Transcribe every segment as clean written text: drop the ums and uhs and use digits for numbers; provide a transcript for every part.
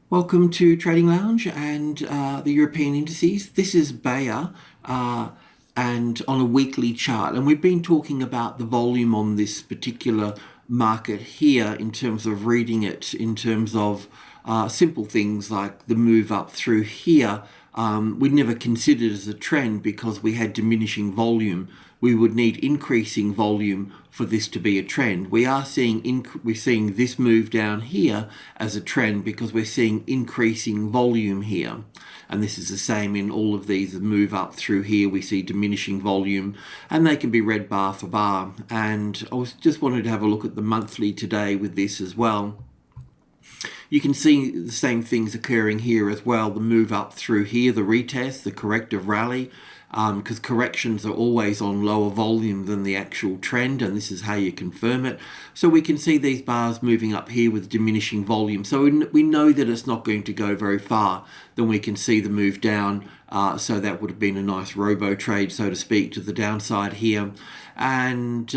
Welcome to Trading Lounge and the European indices. This is Bayer and on a weekly chart. And we've been talking about the volume on this particular market here in terms of reading it, in terms of simple things like the move up through here. We'd never considered as a trend because we had diminishing volume. We would need increasing volume for this to be a trend. We're seeing this move down here as a trend because we're seeing increasing volume here. And this is the same in all of these. The move up through here, we see diminishing volume, and they can be read bar for bar. And I just wanted to have a look at the monthly today with this as well. You can see the same things occurring here as well. The move up through here, the retest, the corrective rally, because corrections are always on lower volume than the actual trend, and this is how you confirm it. So we can see these bars moving up here with diminishing volume. So we know that it's not going to go very far. Then we can see the move down. So that would have been a nice robo trade, so to speak, to the downside here. And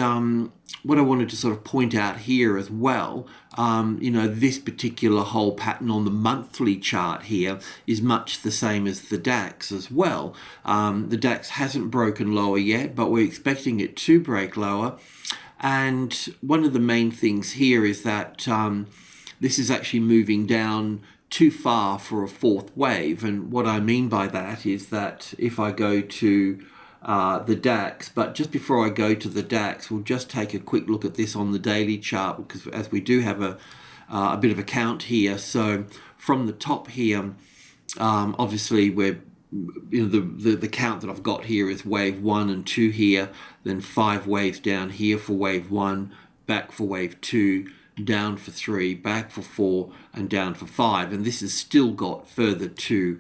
what I wanted to sort of point out here as well, this particular whole pattern on the monthly chart here is much the same as the DAX as well. The DAX hasn't broken lower yet, but we're expecting it to break lower. And one of the main things here is that this is actually moving down too far for a fourth wave. And what I mean by that is that if I go to the DAX, but just before I go to the DAX, we'll just take a quick look at this on the daily chart, because as we do have a bit of a count here. So from the top here, obviously we're the count that I've got here is wave 1 and 2 here, then 5 waves down here for wave 1, back for wave 2, down for 3, back for 4, and down for 5. And this has still got further to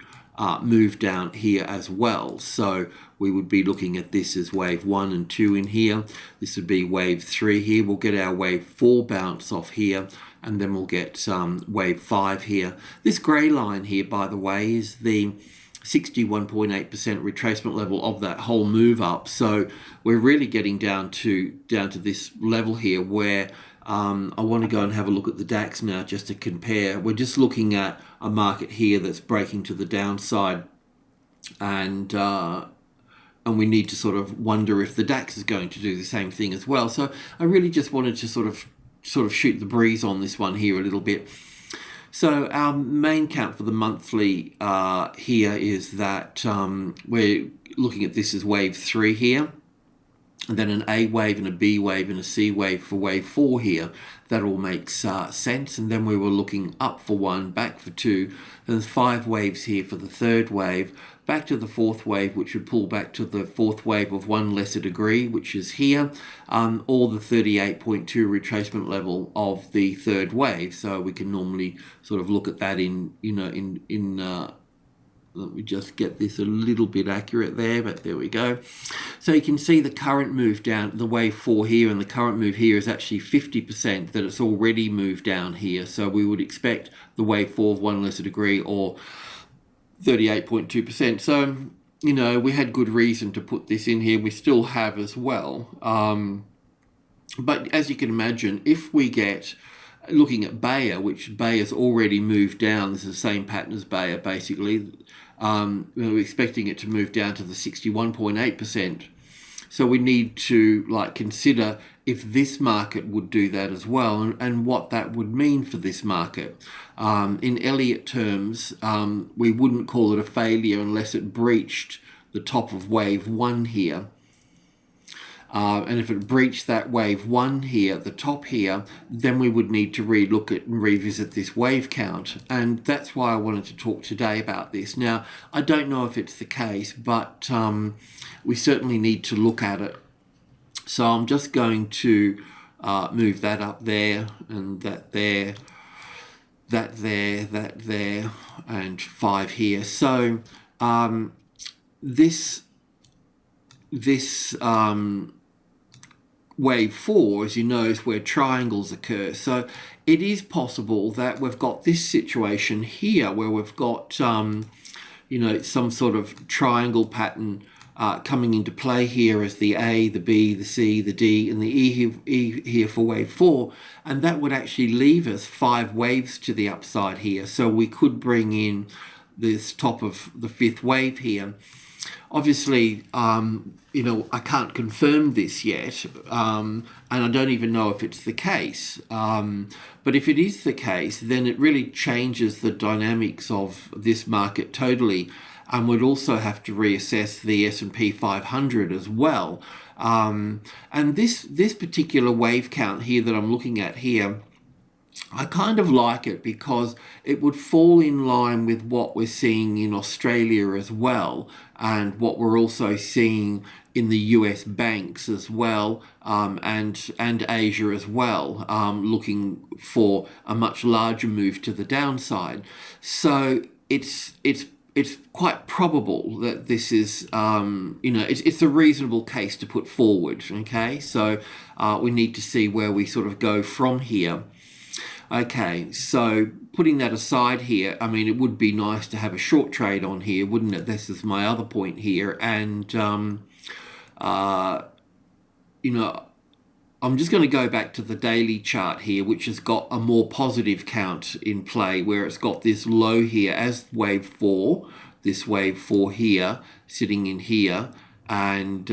move down here as well. So we would be looking at this as wave 1 and 2 in here. This would be wave 3 here. We'll get our wave 4 bounce off here, and then we'll get wave 5 here. This grey line here, by the way, is the 61.8% retracement level of that whole move up. So we're really getting down to this level here where I want to go and have a look at the DAX now just to compare. We're just looking at a market here that's breaking to the downside, and we need to sort of wonder if the DAX is going to do the same thing as well. So I really just wanted to sort of shoot the breeze on this one here a little bit. So our main count for the monthly here is that we're looking at this as wave 3 here, and then an A wave and a B wave and a C wave for wave 4 here. That all makes sense. And then we were looking up for 1, back for 2, and there's 5 waves here for the third wave, back to the fourth wave, which would pull back to the fourth wave of 1 lesser degree, which is here, or the 38.2 retracement level of the third wave. So we can normally sort of look at that let me just get this a little bit accurate there, but there we go. So you can see the current move down, the wave 4 here, and the current move here is actually 50% that it's already moved down here. So we would expect the wave 4 of 1 lesser degree, or 38.2%. So, we had good reason to put this in here. We still have as well. But as you can imagine, if we get looking at Bayer, which Bayer's already moved down, this is the same pattern as Bayer basically. We're expecting it to move down to the 61.8%. So we need to consider if this market would do that as well, and what that would mean for this market. In Elliott terms, we wouldn't call it a failure unless it breached the top of wave 1 here. And if it breached that wave 1 here, the top here, then we would need to relook at and revisit this wave count. And that's why I wanted to talk today about this. Now, I don't know if it's the case, but we certainly need to look at it. So I'm just going to move that up there, and that there, that there, that there, and 5 here. So this wave 4, as you know, is where triangles occur. So it is possible that we've got this situation here where we've got, some sort of triangle pattern coming into play here as the A, the B, the C, the D, and the E here for wave 4, and that would actually leave us 5 waves to the upside here. So we could bring in this top of the 5th wave here. Obviously, I can't confirm this yet, and I don't even know if it's the case. But if it is the case, then it really changes the dynamics of this market totally, and would also have to reassess the S&P 500 as well. And this particular wave count here that I'm looking at here, I kind of like it because it would fall in line with what we're seeing in Australia as well, and what we're also seeing in the US banks as well, and Asia as well, looking for a much larger move to the downside. So it's quite probable that this is, it's a reasonable case to put forward. Okay, so we need to see where we sort of go from here. Okay, so putting that aside here, I mean, it would be nice to have a short trade on here, wouldn't it? This is my other point here. And, I'm just going to go back to the daily chart here, which has got a more positive count in play, where it's got this low here as wave 4, this wave 4 here, sitting in here, and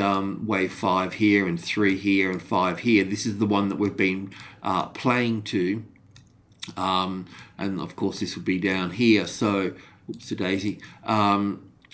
wave 5 here, and 3 here, and 5 here. This is the one that we've been playing to. And of course this would be down here, so oops-a-daisy.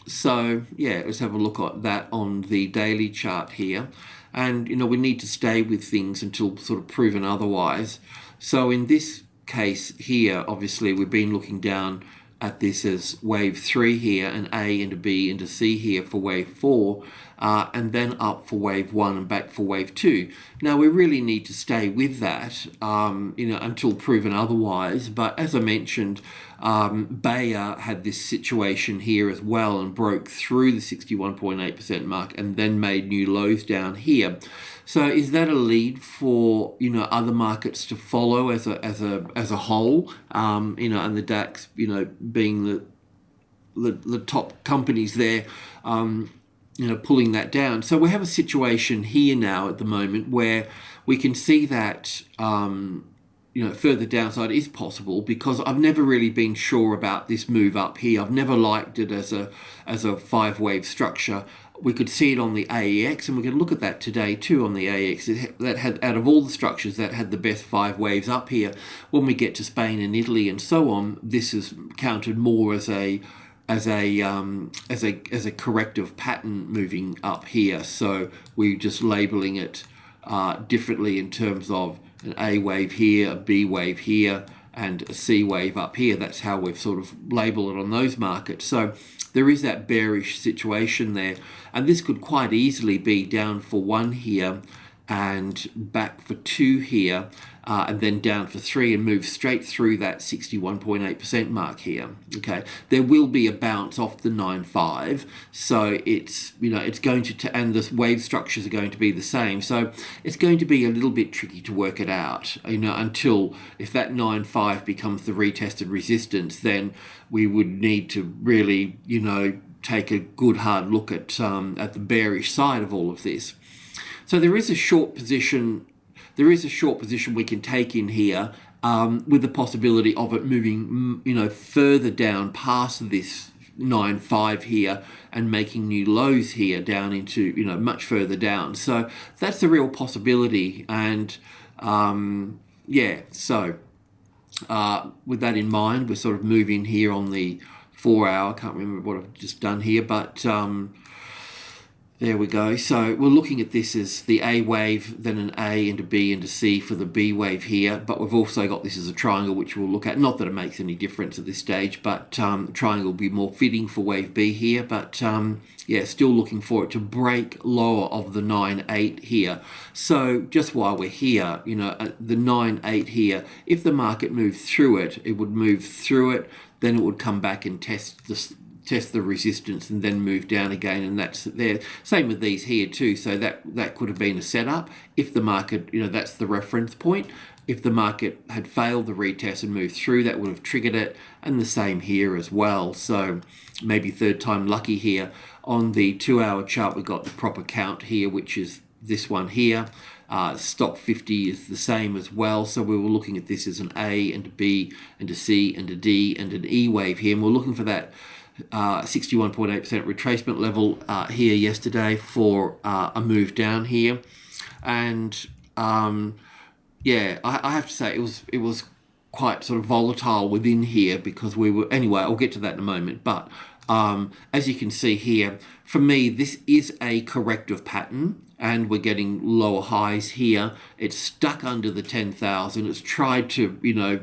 So yeah, let's have a look at that on the daily chart here. And we need to stay with things until sort of proven otherwise. So in this case here, obviously we've been looking down at this as wave 3 here, an A and a B and a C here for wave 4, and then up for wave 1 and back for wave 2. Now we really need to stay with that, until proven otherwise. But as I mentioned, Bayer had this situation here as well and broke through the 61.8% mark and then made new lows down here. So is that a lead for other markets to follow as a whole? And the DAX, being the top companies there, pulling that down. So we have a situation here now at the moment where we can see that further downside is possible, because I've never really been sure about this move up here. I've never liked it as a 5-wave structure. We could see it on the AEX, and we can look at that today too on the AEX. That had, out of all the structures, that had the best 5 waves up here. When we get to Spain and Italy and so on, this is counted more as a corrective pattern moving up here. So we're just labeling it differently in terms of an A wave here, a B wave here, and a C wave up here. That's how we've sort of labelled it on those markets. So there is that bearish situation there, and this could quite easily be down for 1 here and back for 2 here, and then down for 3 and move straight through that 61.8% mark here. Okay, there will be a bounce off the 9.5, so it's it's going to, and the wave structures are going to be the same, so it's going to be a little bit tricky to work it out, until, if that 9.5 becomes the retested resistance, then we would need to really take a good hard look at the bearish side of all of this. So there is a short position we can take in here, with the possibility of it moving, further down past this 9.5 here and making new lows here down into, much further down. So that's the real possibility. And so with that in mind, we're sort of moving here on the 4-hour. I can't remember what I've just done here, but there we go. So we're looking at this as the A wave, then an A and a B and a C for the B wave here. But we've also got this as a triangle, which we'll look at. Not that it makes any difference at this stage, but triangle will be more fitting for wave B here. But still looking for it to break lower of the 9.8 here. So just while we're here, the 9.8 here, if the market moved through it, it would move through it, then it would come back and test the resistance and then move down again, and that's there. Same with these here too, so that could have been a setup. If the market, that's the reference point. If the market had failed the retest and moved through, that would have triggered it, and the same here as well. So maybe third time lucky here. On the 2-hour chart, we've got the proper count here, which is this one here. Stoxx50 is the same as well. So we were looking at this as an A and a B and a C and a D and an E wave here. And we're looking for that 61.8% retracement level here yesterday for a move down here. And yeah, I have to say it was quite sort of volatile within here because we were, anyway, I'll get to that in a moment. But as you can see here, for me, this is a corrective pattern and we're getting lower highs here. It's stuck under the 10,000. It's tried to, you know,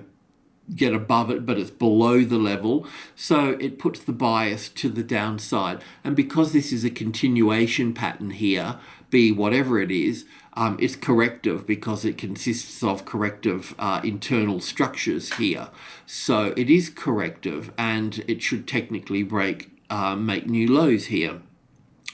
get above it, but it's below the level. So it puts the bias to the downside. And because this is a continuation pattern here, be whatever it is, it's corrective because it consists of corrective internal structures here. So it is corrective and it should technically make new lows here.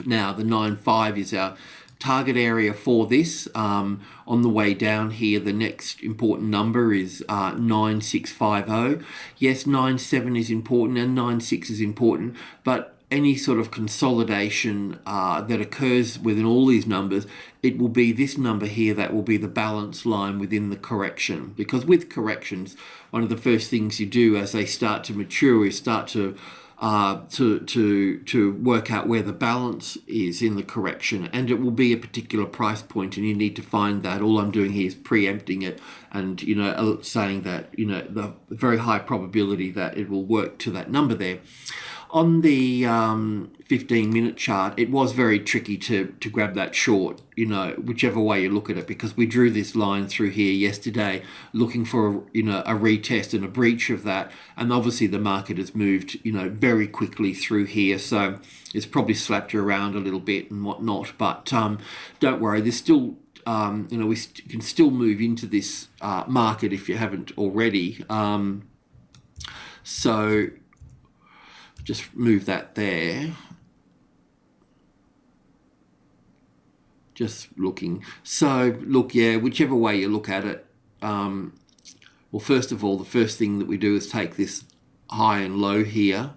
Now the 9.5 is our target area for this. On the way down here, the next important number is 9650. Yes, 97 is important and 96 is important, but any sort of consolidation that occurs within all these numbers, it will be this number here that will be the balance line within the correction. Because with corrections, one of the first things you do as they start to mature is start to work out where the balance is in the correction, and it will be a particular price point, and you need to find that. All I'm doing here is preempting it and, you know, saying that, you know, the very high probability that it will work to that number there. On the 15-minute chart, it was very tricky to grab that short, you know, whichever way you look at it, because we drew this line through here yesterday looking for, you know, a retest and a breach of that. And obviously the market has moved, you know, very quickly through here. So it's probably slapped you around a little bit and whatnot. But don't worry, there's still, you know, we can still move into this market if you haven't already. So just move that there. Just looking. So look, yeah, whichever way you look at it. Well, first of all, the first thing that we do is take this high and low here.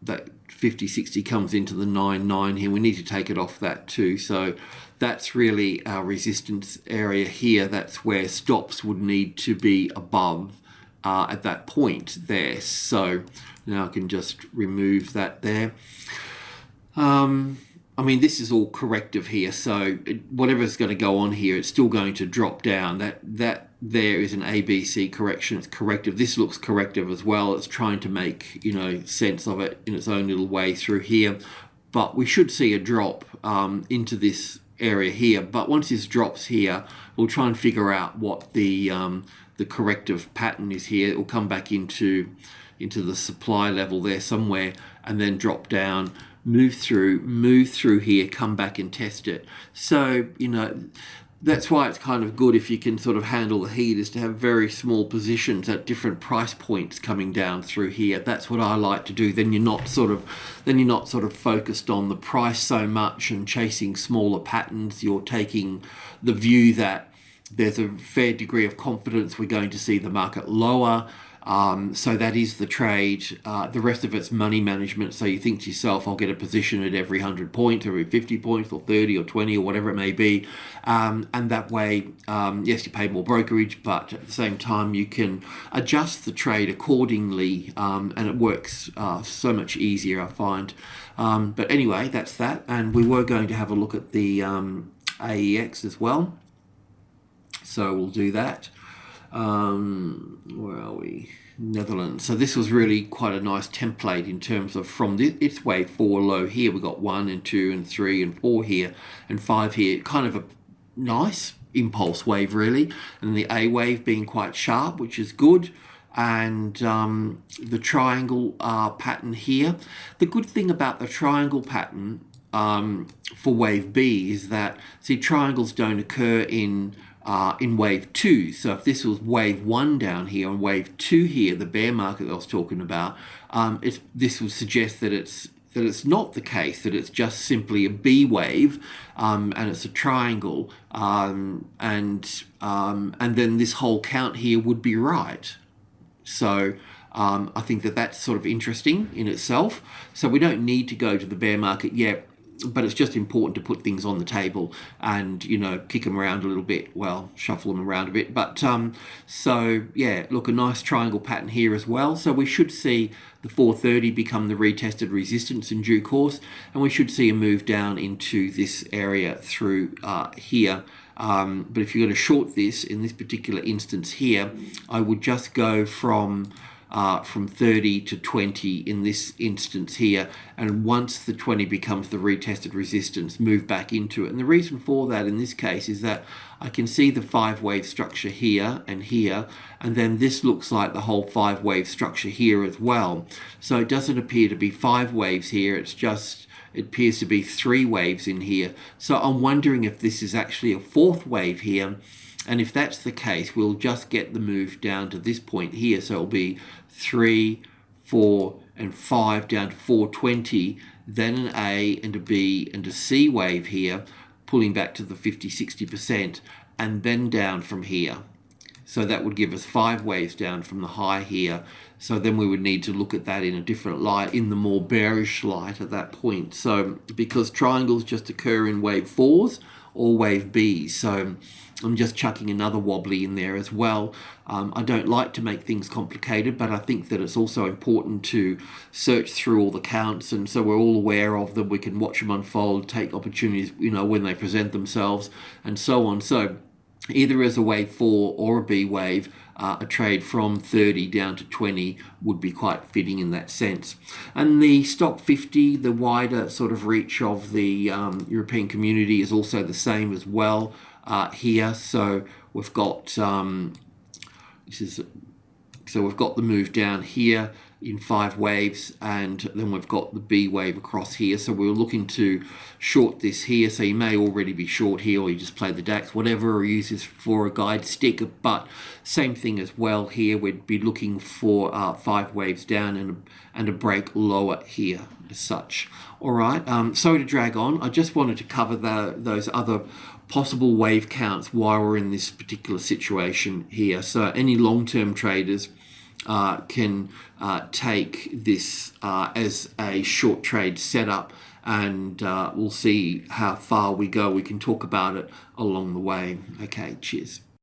That 50-60 comes into the 9.9 here. We need to take it off that too. So that's really our resistance area here. That's where stops would need to be above at that point there. So now I can just remove that there. I mean, this is all corrective here, so whatever's going to go on here, it's still going to drop down. That there is an ABC correction. It's corrective. This looks corrective as well. It's trying to make, you know, sense of it in its own little way through here. But we should see a drop into this area here. But once this drops here, we'll try and figure out what the corrective pattern is here. It will come back into the supply level there somewhere and then drop down, move through here, come back and test it. So, you know, that's why it's kind of good if you can sort of handle the heat, is to have very small positions at different price points coming down through here. That's what I like to do. Then you're not sort of focused on the price so much and chasing smaller patterns. You're taking the view that there's a fair degree of confidence we're going to see the market lower. So that is the trade. The rest of it's money management. So you think to yourself, I'll get a position at every 100 points, or every 50 points, or 30 or 20 or whatever it may be. And that way, yes, you pay more brokerage, but at the same time, you can adjust the trade accordingly. And it works so much easier, I find. But anyway, that's that. And we were going to have a look at the AEX as well. So we'll do that. Where are we? Netherlands. So this was really quite a nice template in terms of from its wave 4 low here. We got 1 and 2 and 3 and 4 here and 5 here. Kind of a nice impulse wave really. And the A wave being quite sharp, which is good. And the triangle pattern here. The good thing about the triangle pattern for wave B is that, see, triangles don't occur in wave 2. So if this was wave 1 down here and wave 2 here, the bear market I was talking about, this would suggest that it's not the case, that it's just simply a B wave, and it's a triangle, and then this whole count here would be right. So I think that that's sort of interesting in itself. So we don't need to go to the bear market yet, but it's just important to put things on the table and, you know, kick them around a little bit. Well, shuffle them around a bit. But so, yeah, look, a nice triangle pattern here as well. So we should see the 430 become the retested resistance in due course, and we should see a move down into this area through here. But if you're going to short this, in this particular instance here, I would just go from 30 to 20 in this instance here, and once the 20 becomes the retested resistance, move back into it. And the reason for that in this case is that I can see the 5-wave structure here, and then this looks like the whole 5-wave structure here as well. So it doesn't appear to be 5 waves here, it appears to be 3 waves in here. So I'm wondering if this is actually a 4th wave here. And if that's the case, we'll just get the move down to this point here. So it'll be 3, 4, and 5 down to 420, then an A and a B and a C wave here, pulling back to the 50-60%, and then down from here. So that would give us 5 waves down from the high here. So then we would need to look at that in a different light, in the more bearish light at that point. So because triangles just occur in wave 4s or wave Bs. So I'm just chucking another wobbly in there as well. I don't like to make things complicated, but I think that it's also important to search through all the counts, and so we're all aware of them. We can watch them unfold, take opportunities, you know, when they present themselves, and so on. So either as a wave 4 or a B wave, a trade from 30 down to 20 would be quite fitting in that sense. And the Stoxx50, the wider sort of reach of the European community, is also the same as well here. So we've got we've got the move down here in 5 waves, and then we've got the B wave across here. So we're looking to short this here. So you may already be short here, or you just play the DAX, whatever, or use this for a guide stick. But same thing as well here. We'd be looking for 5 waves down and a break lower here as such. All right. Sorry to drag on. I just wanted to cover those other possible wave counts while we're in this particular situation here. So any long-term traders can take this as a short trade setup, and we'll see how far we go. We can talk about it along the way. Okay, cheers.